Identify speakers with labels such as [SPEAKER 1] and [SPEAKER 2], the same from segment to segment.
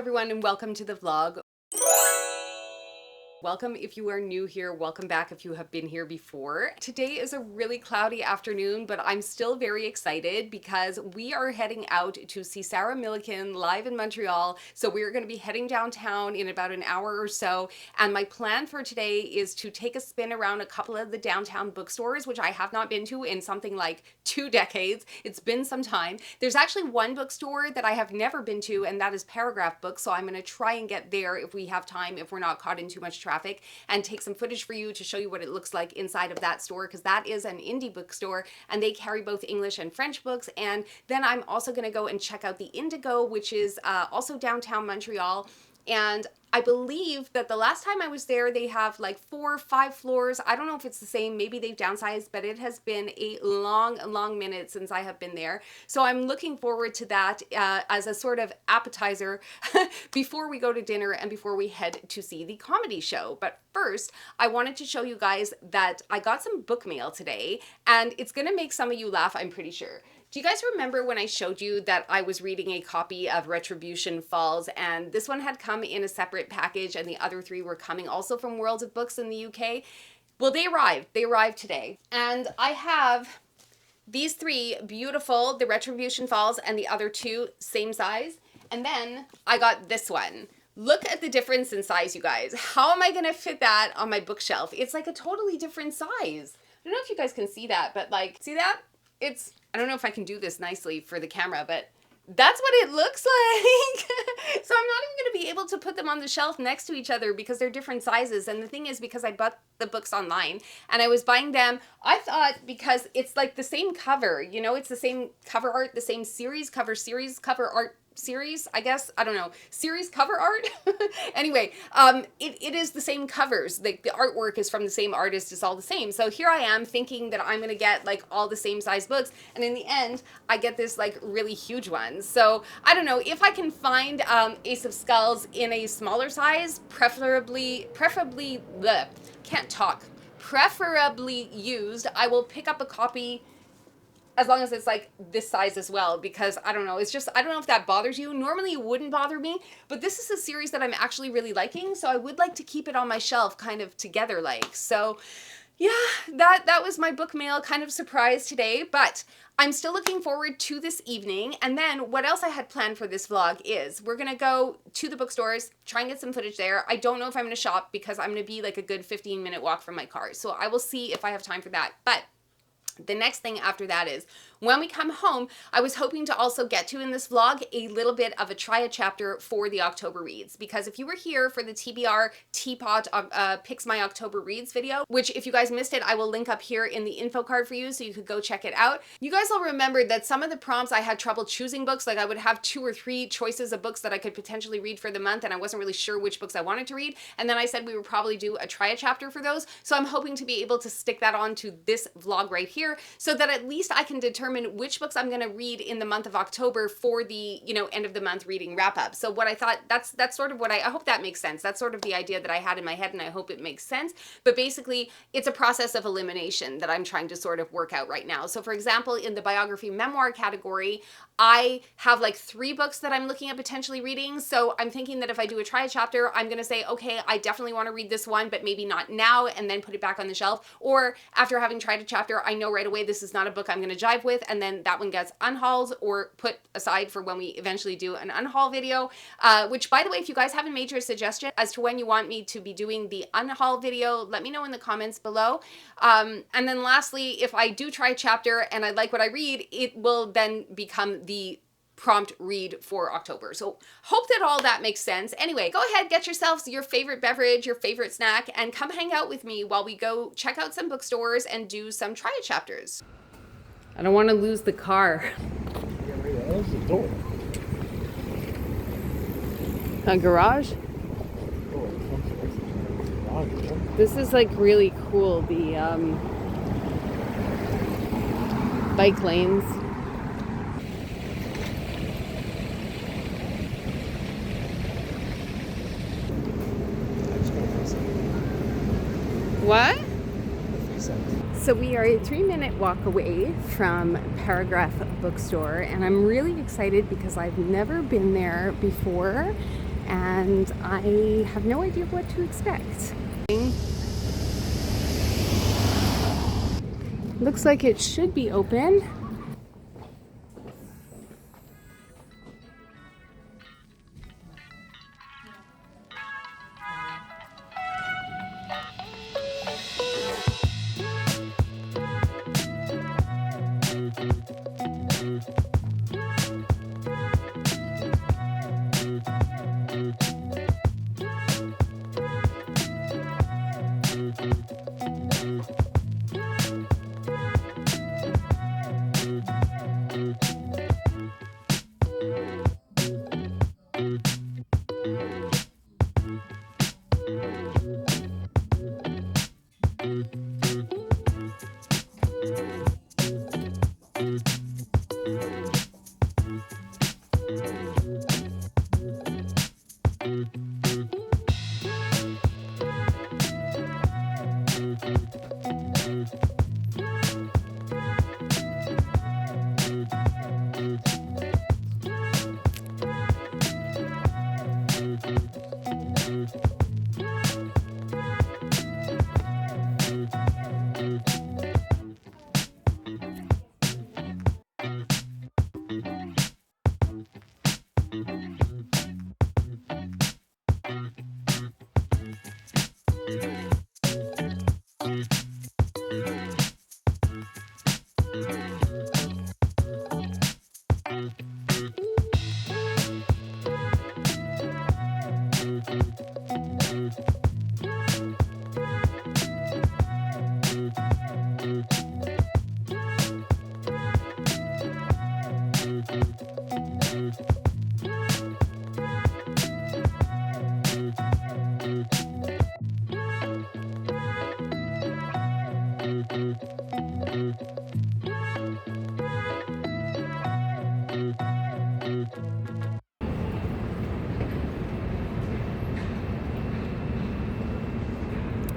[SPEAKER 1] everyone, and welcome to the vlog. Welcome if you are new here, welcome back if you have been here before. Today is a really cloudy afternoon, but I'm still very excited because we are heading out to see Sarah Millican live in Montreal. So we're going to be heading downtown in about an hour or so. And my plan for today is to take a spin around a couple of the downtown bookstores, which I have not been to in something like 2 decades. It's been some time. There's actually one bookstore that I have never been to, and that is Paragraphe Books. So I'm going to try and get there if we have time, if we're not caught in too much traffic, and take some footage for you to show you what it looks like inside of that store, because that is an indie bookstore and they carry both English and French books. And then I'm also going to go and check out the Indigo, which is also downtown Montreal. And I believe that the last time I was there, they have like 4 or 5 floors. I don't know if it's the same. Maybe they've downsized, but it has been a long minute since I have been there. So I'm looking forward to that as a sort of appetizer before we go to dinner and before we head to see the comedy show. But first, I wanted to show you guys that I got some book mail today, and it's going to make some of you laugh, I'm pretty sure. Do you guys remember when I showed you that I was reading a copy of Retribution Falls, and this one had come in a separate package and the other 3 were coming also from World of Books in the UK? Well, they arrived. They arrived today. And I have these 3 beautiful, the Retribution Falls, and the other 2 same size. And then I got this one. Look at the difference in size, you guys. How am I going to fit that on my bookshelf? It's like a totally different size. I don't know if you guys can see that, but like, see that? I don't know if I can do this nicely for the camera, but that's what it looks like. So I'm not even going to be able to put them on the shelf next to each other because they're different sizes. And the thing is, because I bought the books online and I was buying them, I thought because it's like the same cover, you know, it's the same cover art, the same series cover art series, I guess, I don't know, series cover art. Anyway, it is the same covers. The artwork is from the same artist. It's all the same. So here I am thinking that I'm gonna get like all the same size books, and in the end I get this like really huge one. So I don't know if I can find Ace of Skulls in a smaller size, preferably used. I will pick up a copy as long as it's like this size as well, because I don't know, it's just, I don't know if that bothers you. Normally it wouldn't bother me, but this is a series that I'm actually really liking, so I would like to keep it on my shelf kind of together like. So yeah, that was my book mail, kind of surprise today, but I'm still looking forward to this evening. And then what else I had planned for this vlog is we're gonna go to the bookstores, try and get some footage there. I don't know if I'm gonna shop because I'm gonna be like a good 15-minute walk from my car, so I will see if I have time for that. But the next thing after that is when we come home, I was hoping to also get to in this vlog a little bit of a try a chapter for the October reads, because if you were here for the TBR Teapot Picks My October Reads video, which if you guys missed it, I will link up here in the info card for you so you could go check it out. You guys will remember that some of the prompts I had trouble choosing books, like I would have 2 or 3 choices of books that I could potentially read for the month and I wasn't really sure which books I wanted to read, and then I said we would probably do a try a chapter for those. So I'm hoping to be able to stick that on to this vlog right here so that at least I can determine which books I'm going to read in the month of October for the, you know, end of the month reading wrap up. So what I thought, that's sort of what I hope that makes sense. That's sort of the idea that I had in my head, and I hope it makes sense. But basically it's a process of elimination that I'm trying to sort of work out right now. So for example, in the biography memoir category, I have like 3 books that I'm looking at potentially reading. So I'm thinking that if I do a try a chapter, I'm going to say, okay, I definitely want to read this one, but maybe not now, and then put it back on the shelf. Or after having tried a chapter, I know right away this is not a book I'm going to jive with, and then that one gets unhauled or put aside for when we eventually do an unhaul video, which by the way, if you guys have a major suggestion as to when you want me to be doing the unhaul video, let me know in the comments below. And then lastly, if I do try a chapter and I like what I read, it will then become the prompt read for October. So hope that all that makes sense. Anyway, go ahead, get yourselves your favorite beverage, your favorite snack, and come hang out with me while we go check out some bookstores and do some try it chapters. I don't want to lose the car.
[SPEAKER 2] There's the door.
[SPEAKER 1] A garage? This is like really cool, the bike lanes. What? So we are a 3-minute walk away from Paragraphe bookstore, and I'm really excited because I've never been there before, and I have no idea what to expect. Looks like it should be open.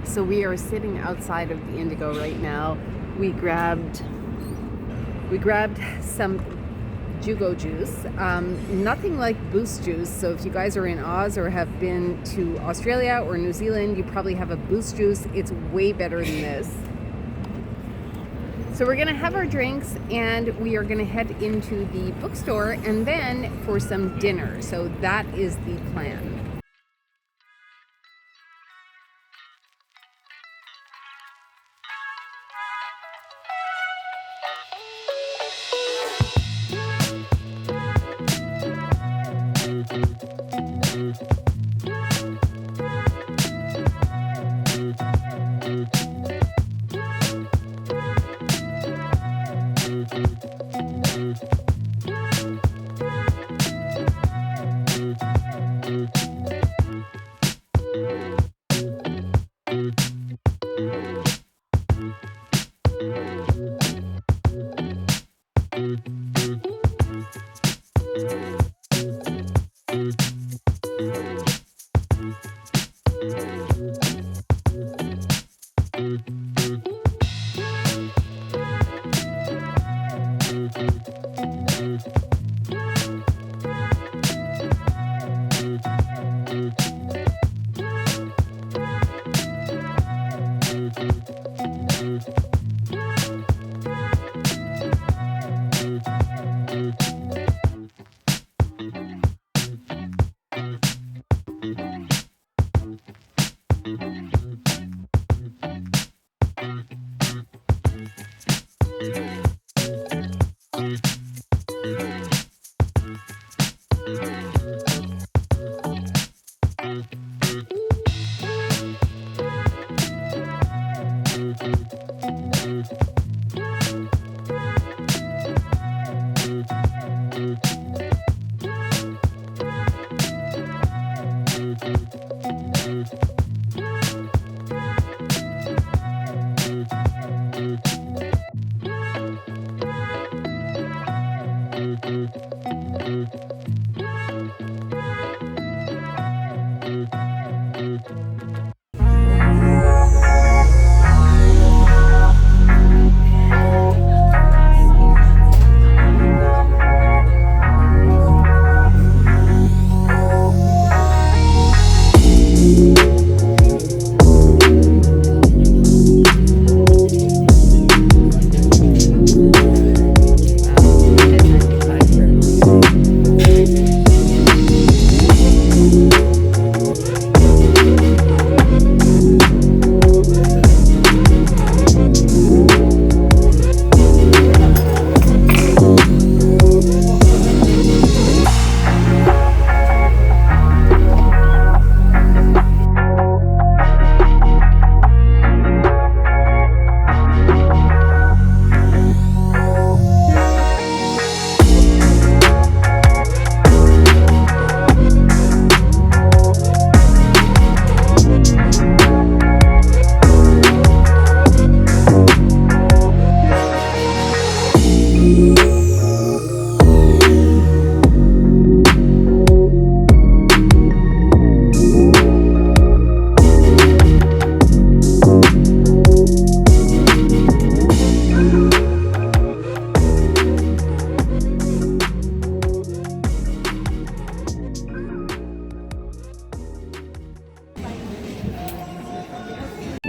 [SPEAKER 1] So we are sitting outside of the Indigo right now. We grabbed some Jugo juice, nothing like Boost juice. So if you guys are in Oz or have been to Australia or New Zealand, you probably have a Boost juice. It's way better than this. So we're gonna have our drinks and we are gonna head into the bookstore and then for some dinner. So that is the plan.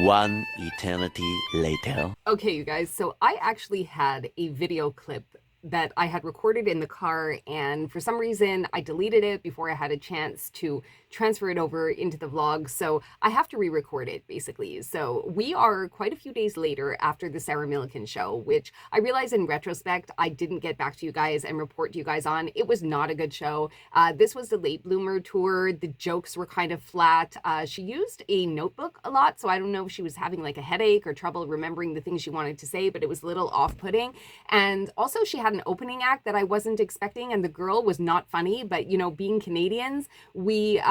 [SPEAKER 3] One eternity later.
[SPEAKER 1] Okay, you guys, so I actually had a video clip that I had recorded in the car, and for some reason I deleted it before I had a chance to transfer it over into the vlog, so I have to re-record it basically. So we are quite a few days later after the Sarah Millican show, which I realize in retrospect I didn't get back to you guys and report to you guys on. It was not a good show. This was the late bloomer tour. The jokes were kind of flat. She used a notebook a lot, so I don't know if she was having like a headache or trouble remembering the things she wanted to say, but it was a little off-putting. And also she had an opening act that I wasn't expecting, and the girl was not funny, but you know, being Canadians, we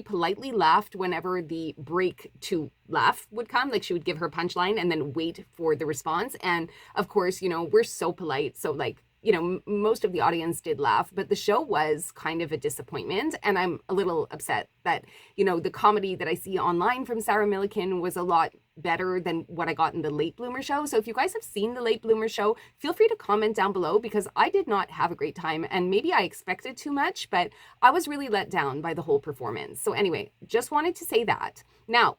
[SPEAKER 1] politely laughed whenever the break to laugh would come. Like, she would give her punchline and then wait for the response. And of course, you know, we're so polite, so like, you know, most of the audience did laugh, but the show was kind of a disappointment. And I'm a little upset that, you know, the comedy that I see online from Sarah Millican was a lot better than what I got in the late bloomer show. So if you guys have seen the late bloomer show, feel free to comment down below, because I did not have a great time, and maybe I expected too much, but I was really let down by the whole performance. So anyway, just wanted to say that. Now,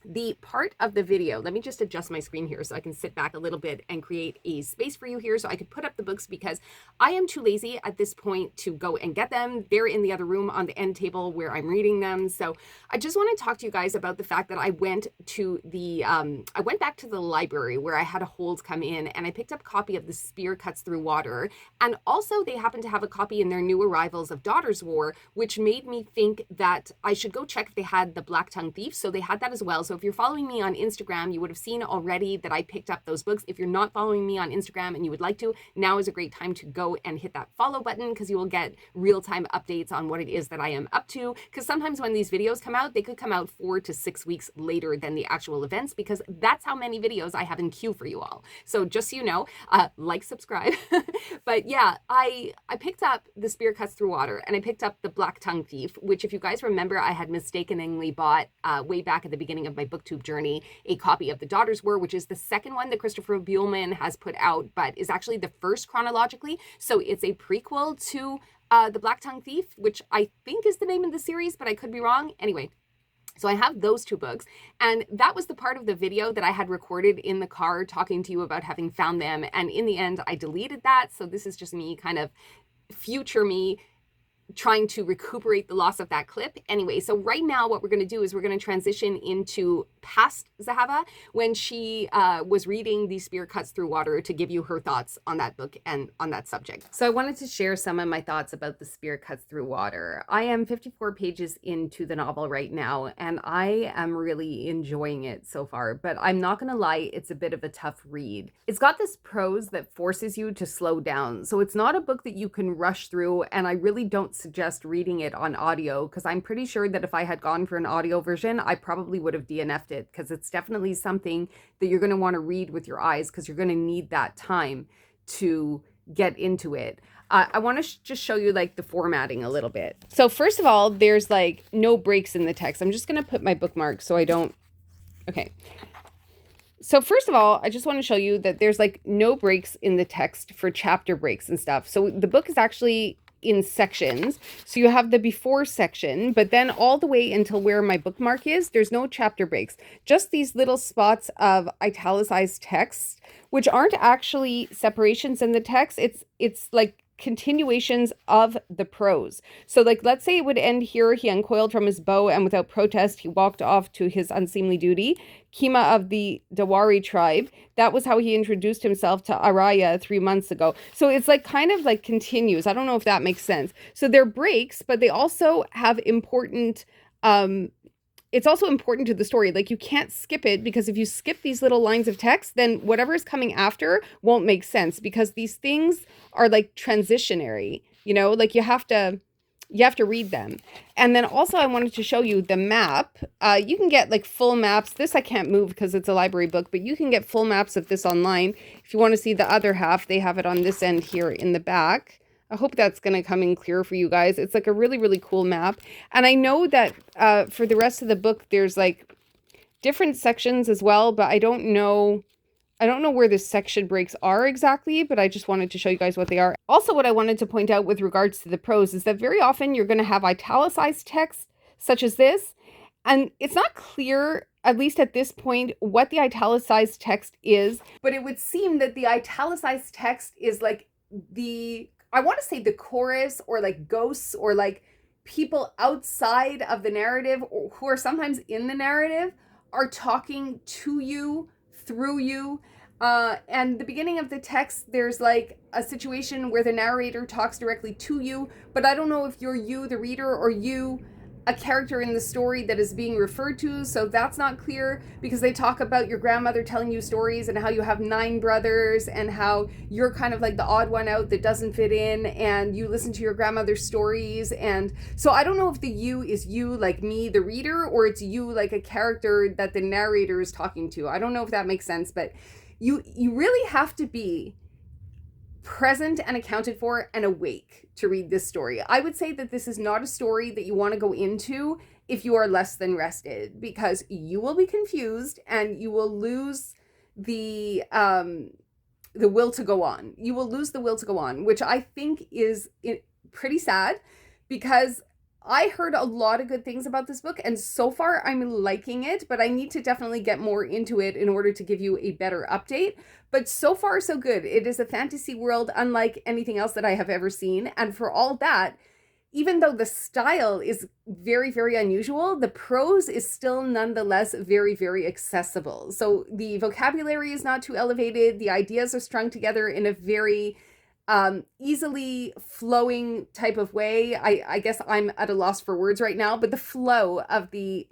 [SPEAKER 1] the part of the video, let me just adjust my screen here so I can sit back a little bit and create a space for you here so I could put up the books, because I am too lazy at this point to go and get them. They're in the other room on the end table where I'm reading them. So I just want to talk to you guys about the fact that I went to the I went back to the library where I had a hold come in, and I picked up a copy of The Spear Cuts Through Water, and also they happened to have a copy in their new arrivals of Daughter's War, which made me think that I should go check if they had The Black Tongue Thief. So they had that as well. So if you're following me on Instagram, you would have seen already that I picked up those books. If you're not following me on Instagram and you would like to, now is a great time to go and hit that follow button, because you will get real-time updates on what it is that I am up to. Because sometimes when these videos come out, they could come out 4 to 6 weeks later than the actual events, because that's how many videos I have in queue for you all. So just so you know, like, subscribe. But yeah, I picked up The Spear Cuts Through Water, and I picked up The Black Tongue Thief, which, if you guys remember, I had mistakenly bought way back at the beginning of my booktube journey, a copy of The Daughter's War, which is the second one that Christopher Buehlman has put out, but is actually the first chronologically. So it's a prequel to The Black Tongue Thief, which I think is the name of the series, but I could be wrong. Anyway, so I have those 2 books, and that was the part of the video that I had recorded in the car talking to you about having found them, and in the end I deleted that. So this is just me, kind of future me, trying to recuperate the loss of that clip. Anyway, so right now what we're going to do is we're going to transition into past Zahava, when she was reading The Spear Cuts Through Water, to give you her thoughts on that book and on that subject. So I wanted to share some of my thoughts about The Spear Cuts Through Water. I am 54 pages into the novel right now, and I am really enjoying it so far, but I'm not going to lie, it's a bit of a tough read. It's got this prose that forces you to slow down, so it's not a book that you can rush through, and I really don't suggest reading it on audio, because I'm pretty sure that if I had gone for an audio version, I probably would have DNF'd it, because it's definitely something that you're going to want to read with your eyes, because you're going to need that time to get into it. I want to just show you like the formatting a little bit. So first of all, there's like no breaks in the text. I'm just going to put my bookmark so I don't. Okay. So first of all, I just want to show you that there's like no breaks in the text for chapter breaks and stuff. So the book is actually in sections. So you have the before section, but then all the way until where my bookmark is, there's no chapter breaks, just these little spots of italicized text, which aren't actually separations in the text. It's like continuations of the prose. So like, let's say it would end here. He uncoiled from his bow, and without protest, he walked off to his unseemly duty. Kima of the Dawari tribe. That was how he introduced himself to Araya 3 months ago. So it's like kind of like continues. I don't know if that makes sense. So they're breaks, but they also have important, it's also important to the story. Like, you can't skip it, because if you skip these little lines of text, then whatever is coming after won't make sense, because these things are like transitionary, you know, like you have to read them. And then also I wanted to show you the map. You can get like full maps. This I can't move because it's a library book, but you can get full maps of this online. If you want to see the other half, they have it on this end here in the back. I hope that's going to come in clear for you guys. It's like a really, really cool map. And I know that for the rest of the book, there's like different sections as well, but I don't know where the section breaks are exactly, but I just wanted to show you guys what they are. Also, what I wanted to point out with regards to the prose is that very often you're going to have italicized text such as this, and it's not clear at least at this point, what the italicized text is, but it would seem that the italicized text is like I want to say the chorus, or like ghosts, or like people outside of the narrative, or who are sometimes in the narrative, are talking to you, through you. And the beginning of the text, there's like a situation where the narrator talks directly to you, but I don't know if you're you, the reader, or you, a character in the story that is being referred to. So that's not clear, because they talk about your grandmother telling you stories and how you have 9 brothers and how you're kind of like the odd one out that doesn't fit in, and you listen to your grandmother's stories. And so I don't know if the you is you, like me, the reader, or it's you, like a character that the narrator is talking to. I don't know if that makes sense, but you really have to be present and accounted for and awake to read this story. I would say that this is not a story that you want to go into if you are less than rested, because you will be confused and you will lose the will to go on. You will lose the will to go on, which I think is pretty sad, because I heard a lot of good things about this book, and so far I'm liking it, but I need to definitely get more into it in order to give you a better update. But so far, so good. It is a fantasy world unlike anything else that I have ever seen. And for all that, even though the style is very, very unusual, the prose is still nonetheless very, very accessible. So the vocabulary is not too elevated. The ideas are strung together in a very easily flowing type of way. I guess I'm at a loss for words right now, but the flow of the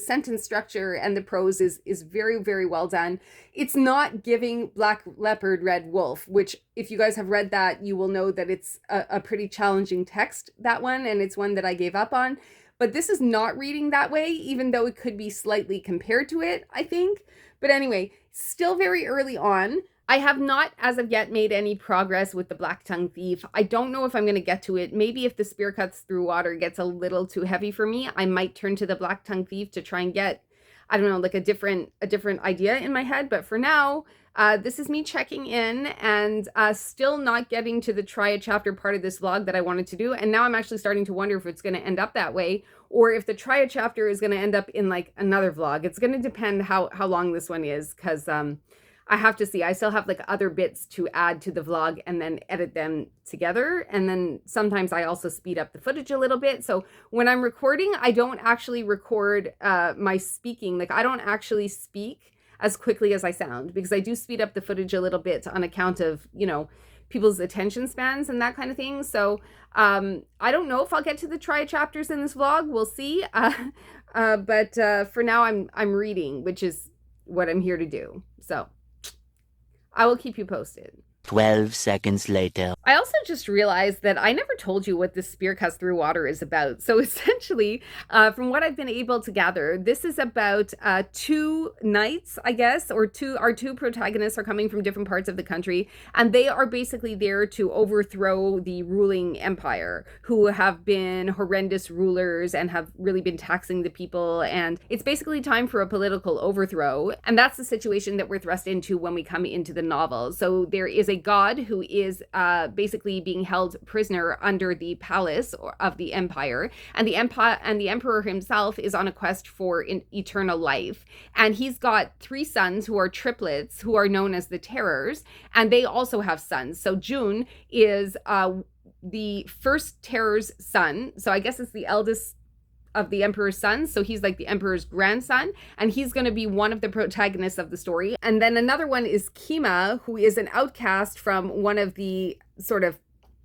[SPEAKER 1] sentence structure and the prose is very, very well done. It's not giving Black Leopard, Red Wolf, which if you guys have read that, you will know that it's a pretty challenging text, that one, and it's one that I gave up on. But this is not reading that way, even though it could be slightly compared to it, I think. But anyway, still very early on. I have not, as of yet, made any progress with the Black Tongue Thief. I don't know if I'm going to get to it. Maybe if the Spear Cuts Through Water gets a little too heavy for me, I might turn to the Black Tongue Thief to try and get, I don't know, like a different idea in my head. But for now, this is me checking in and still not getting to the try a chapter part of this vlog that I wanted to do. And now I'm actually starting to wonder if it's going to end up that way, or if the try a chapter is going to end up in like another vlog. It's going to depend how long this one is, because I have to see. I still have like other bits to add to the vlog and then edit them together. And then sometimes I also speed up the footage a little bit. So when I'm recording, I don't actually record my speaking. Like I don't actually speak as quickly as I sound, because I do speed up the footage a little bit on account of, you know, people's attention spans and that kind of thing. So I don't know if I'll get to the try chapters in this vlog. We'll see. But for now, I'm reading, which is what I'm here to do. So I will keep you posted.
[SPEAKER 3] 12 seconds later.
[SPEAKER 1] I also just realized that I never told you what this Spear Cuts Through Water is about. So essentially, from what I've been able to gather, this is about 2 knights, I guess, or our two protagonists are coming from different parts of the country, and they are basically there to overthrow the ruling empire, who have been horrendous rulers and have really been taxing the people. And it's basically time for a political overthrow. And that's the situation that we're thrust into when we come into the novel. So there is a god who is basically being held prisoner under the palace of the empire, and the emperor himself is on a quest for eternal life, and he's got 3 sons who are triplets, who are known as the Terrors, and they also have sons. So June is the first Terror's son, so I guess it's the eldest of the emperor's sons, so he's like the emperor's grandson, and he's going to be one of the protagonists of the story. And then another one is Kima, who is an outcast from one of the sort of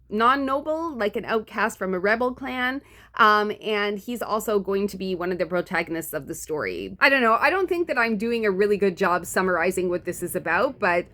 [SPEAKER 1] non-noble, like an outcast from a rebel clan, and he's also going to be one of the protagonists of the story. I don't know, I don't think that I'm doing a really good job summarizing what this is about, but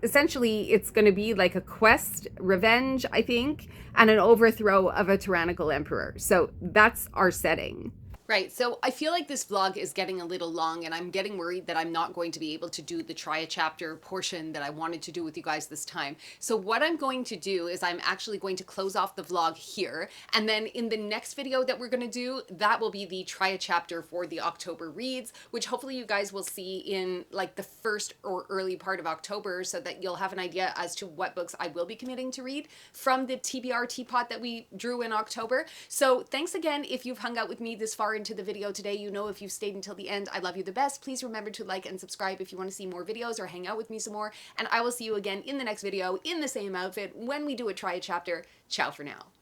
[SPEAKER 1] essentially it's going to be like a quest, revenge, I think, and an overthrow of a tyrannical emperor. So that's our setting. Right, so I feel like this vlog is getting a little long, and I'm getting worried that I'm not going to be able to do the try a chapter portion that I wanted to do with you guys this time. So what I'm going to do is I'm actually going to close off the vlog here, and then in the next video that we're going to do, that will be the try a chapter for the October reads, which hopefully you guys will see in like the first or early part of October, so that you'll have an idea as to what books I will be committing to read from the TBR teapot that we drew in October. So thanks again if you've hung out with me this far into the video today, you know if you've stayed until the end, I love you the best. Please remember to like and subscribe if you want to see more videos or hang out with me some more. And I will see you again in the next video in the same outfit when we do a try a chapter. Ciao for now.